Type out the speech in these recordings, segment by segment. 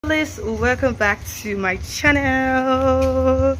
Liz, welcome back to my channel.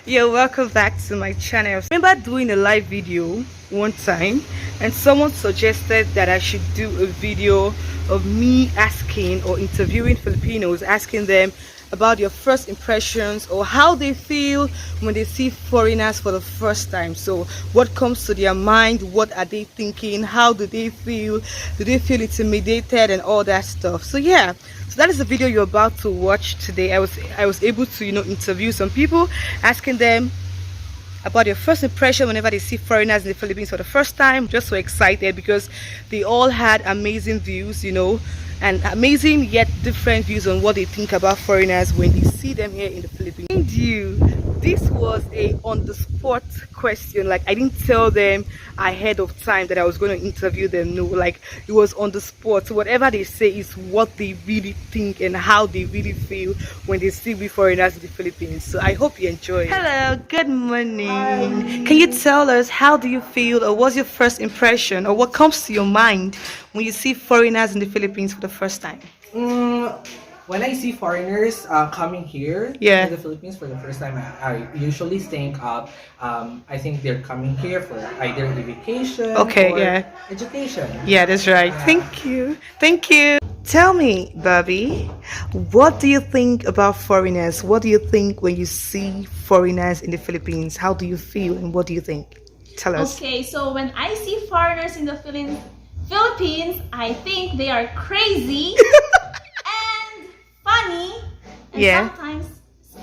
You're welcome back to my channel. Remember doing a live video one time and someone suggested that I should do a video of me asking or interviewing Filipinos, asking them about their first impressions or how they feel when they see foreigners for the first time. So what comes to their mind, what are they thinking, how do they feel intimidated and all that stuff. So yeah, so that is the video you're about to watch today. I was able to interview some people, asking them about their first impression whenever they see foreigners in the Philippines for the first time. Just so excited because they all had amazing views, and amazing yet different views on what they think about foreigners when they see them here in the Philippines. Mind you, this was a on-the-spot question. Like, I didn't tell them ahead of time that I was going to interview them. No, like, it was on the spot. So whatever they say is what they really think and how they really feel when they see we foreigners in the Philippines. So I hope you enjoy. Hello, good morning. Hi. Can you tell us, how do you feel, or what's your first impression, or what comes to your mind when you see foreigners in the Philippines for the first time? When I see foreigners coming here Yeah. in the Philippines for the first time, I usually think of, I think they're coming here for either a vacation Okay, or yeah. education. Yeah, that's right. Yeah. Thank you. Thank you. Tell me, Bobby, what do you think about foreigners? What do you think when you see foreigners in the Philippines? How do you feel and what do you think? Tell us. Okay, so when I see foreigners in the Philippines, I think they are crazy and funny and Yeah. sometimes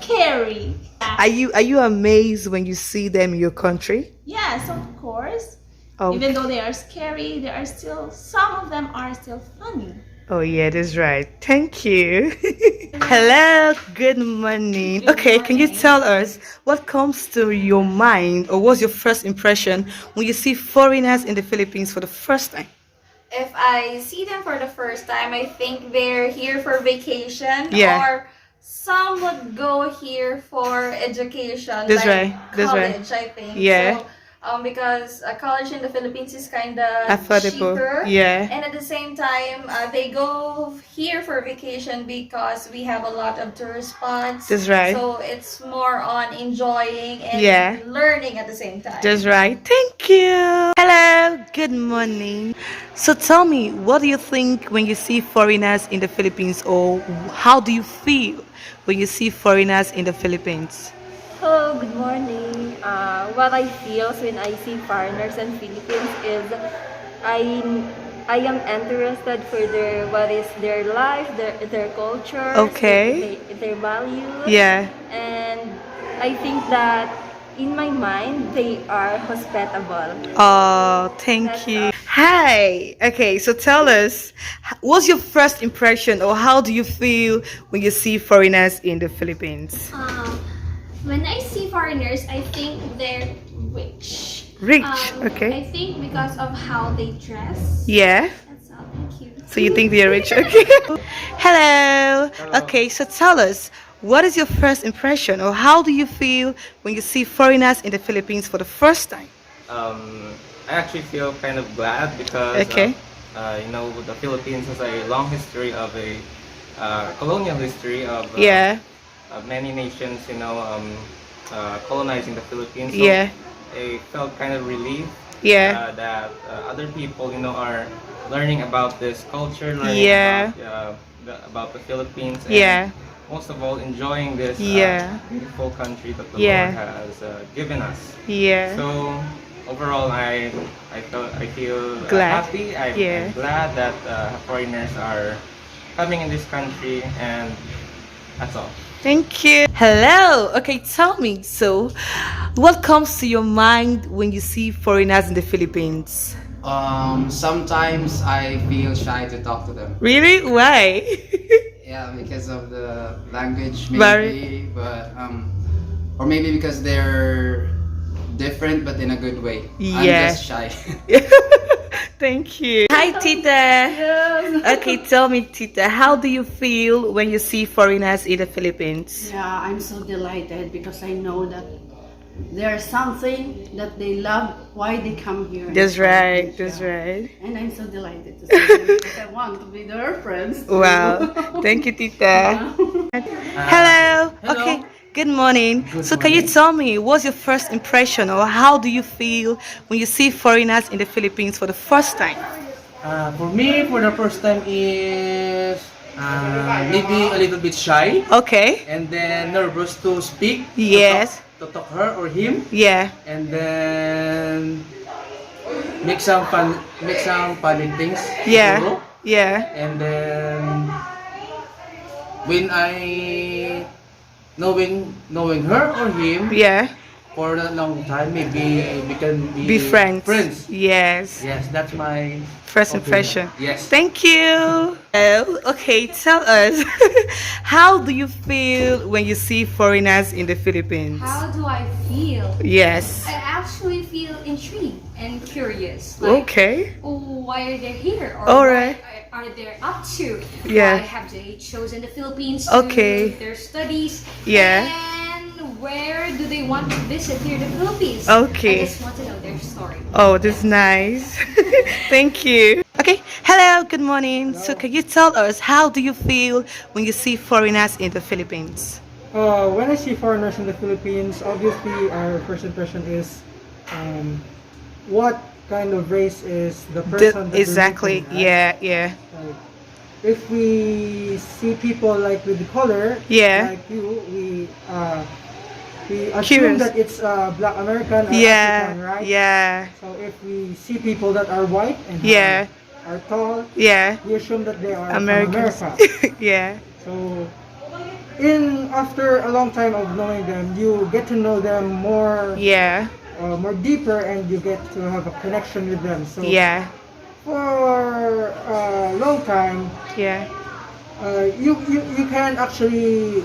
scary. Are you amazed when you see them in your country? Yes, of course. Oh, Even though they are scary, there are still some of them are still funny. oh yeah, that's right. Thank you. Hello, good morning. Good Okay, can you morning. tell us what comes to your mind or what's your first impression when you see foreigners in the Philippines for the first time? If I see them for the first time, I think they're here for vacation, Yeah. or some would go here for education, That's like right, that's right. college, I think. Yeah. So, because college in the Philippines is kind of Affordable. cheaper. Yeah. And at the same time, they go here for vacation because we have a lot of tourist spots. That's right. So it's more on enjoying and Yeah. learning at the same time. That's right. Thank you. Hello, good morning. So tell me, what do you think when you see foreigners in the Philippines, or how do you feel when you see foreigners in the Philippines? Hello, good morning. What I feel when I see foreigners in Philippines is I I am interested for what is their life, their culture, Okay. their values. Yeah. And I think that in my mind they are hospitable. Oh, thank you. Hi. Okay, so tell us, what's your first impression, or how do you feel when you see foreigners in the Philippines? When I see foreigners, I think they're rich. Rich. I Okay. think because of how they dress. Yeah. That's all. Thank you. So you think they're rich? Okay. Hello. Hello. Okay, so tell us, what is your first impression, or how do you feel when you see foreigners in the Philippines for the first time? I actually feel kind of glad because Okay. The Philippines has a long history of a colonial history of Yeah. many nations, colonizing the Philippines. So Yeah. I felt kind of relieved Yeah. that other people, are learning about this culture, learning Yeah. about the Philippines, and Yeah. most of all enjoying this Yeah. beautiful country that the Yeah. Lord has given us. Yeah. So overall, I feel Glad. happy. Yeah. I'm glad that foreigners are coming in this country, and that's all. Thank you. Hello. Okay, tell me, so what comes to your mind when you see foreigners in the Philippines? Sometimes I feel shy to talk to them. Really? Why? Yeah, because of the language Very- maybe, but or maybe because they're different but in a good way. I'm Yeah. just shy. Thank you. Hi, Tita. Okay, tell me, Tita, how do you feel when you see foreigners in the Philippines? Yeah, I'm so delighted because I know that there's something that they love, why they come here. That's right. That's right. And I'm so delighted to see them because I want to be their friends. Too. Wow. Thank you, Tita. Hello. Hello. Okay. Good morning. Good So, can you morning. tell me what's your first impression, or how do you feel when you see foreigners in the Philippines for the first time? For me, for the first time is maybe a little bit shy Okay. and then nervous to speak. Yes. To talk her or him, Yeah. and then make some funny things. Yeah. siguro. Yeah. And then when I knowing her or him Yeah. for a long time, maybe we can Be friends. Friends. Yes. Yes, that's my First opinion. impression. Yes. Thank you. Okay, tell us, how do you feel when you see foreigners in the Philippines? How do I feel? Yes. I actually feel intrigued and curious. Like, Okay. why are they here? Or All right. what are they up to? Yeah. Why have they chosen the Philippines to Okay. do their studies? Yeah. And where do they want to visit here in the Philippines? Okay. I just want to know their story. Oh, that's nice. Thank you. Okay. Hello. Good morning. So, can you tell us, how do you feel when you see foreigners in the Philippines? When I see foreigners in the Philippines, obviously our first impression is what kind of race is the person that they're Exactly. looking at. Yeah. Yeah. Like, if we see people like with the color, Yeah. like you, we assume Curious. that it's Black American or Yeah. African, right? Yeah. So if we see people that are white and Yeah. are tall, Yeah. we assume that they are Americans. from America. Yeah. So, after a long time of knowing them, you get to know them more, Yeah. more deeper, and you get to have a connection with them. So, Yeah. for a long time, Yeah. you can actually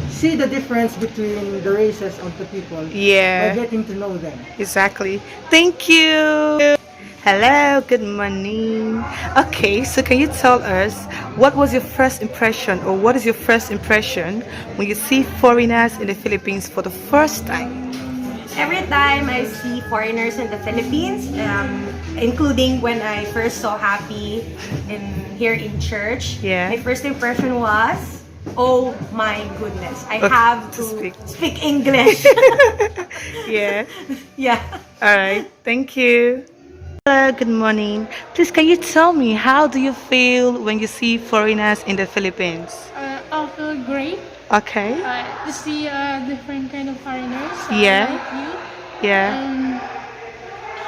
see the difference between the races of the people by Yeah. getting to know them. Exactly. Thank you. Hello, good morning. Okay, so can you tell us, what was your first impression, or what is your first impression when you see foreigners in the Philippines for the first time? Every time I see foreigners in the Philippines, including when I first saw Happy here in church, Yeah. my first impression was, oh my goodness, I have to speak English. Yeah. Yeah. All right. Thank you. Hello, good morning. Please, can you tell me, how do you feel when you see foreigners in the Philippines? I feel great Okay. to see different kind of foreigners Yeah. like you. Yeah. And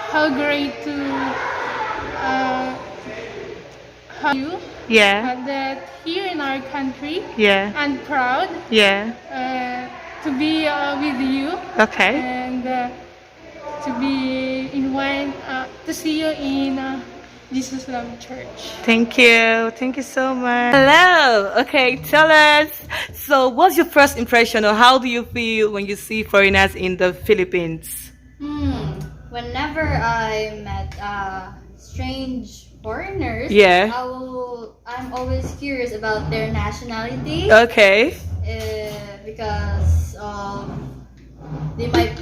how great to have you Yeah. that here in our country. Yeah. I'm proud Yeah. to be with you. Okay. And to be in one to see you in Jesus Love Church. Thank you. Thank you so much. Hello. Okay, tell us. So, what's your first impression, or how do you feel when you see foreigners in the Philippines? Whenever I met strange foreigners, Yeah. I'm always curious about their nationality. Okay. Because they might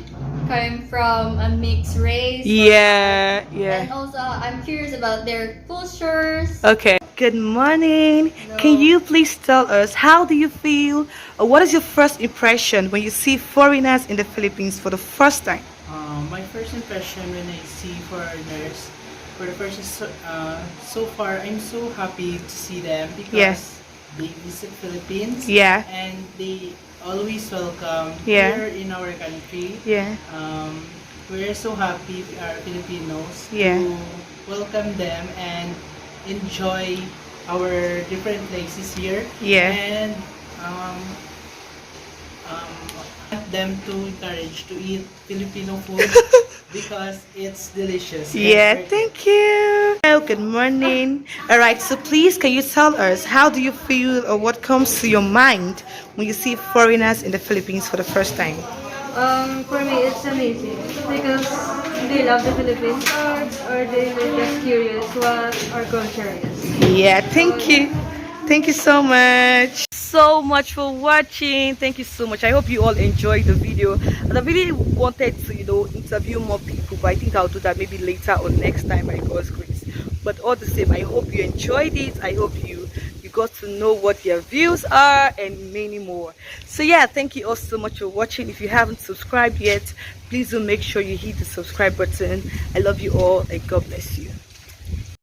come from a mixed race. Yeah. And Yeah. also, I'm curious about their cultures. Okay. Good morning. Can you please tell us, how do you feel, or what is your first impression when you see foreigners in the Philippines for the first time? My first impression when I see foreigners for the first so far, I'm so happy to see them because Yes. they visit Philippines. Yeah. And they always welcome Yeah. here in our country. Yeah. We're so happy, our Filipinos, Yeah. to welcome them and enjoy our different places here. Yeah. And want them to encourage to eat Filipino food because it's delicious. Yeah, thank you. Hello, good morning. All right, so please, can you tell us, how do you feel, or what comes to your mind when you see foreigners in the Philippines for the first time? For me, it's amazing because they love the Philippines, or they were just curious what our culture is. Yeah, thank you. Thank you so much. so much for watching. Thank you so much. I hope you all enjoyed the video. And I really wanted to, interview more people, but I think I'll do that maybe later or next time by God's grace. But all the same, I hope you enjoyed it. I hope you got to know what their views are and many more. So yeah, thank you all so much for watching. If you haven't subscribed yet, please do make sure you hit the subscribe button. I love you all and God bless you.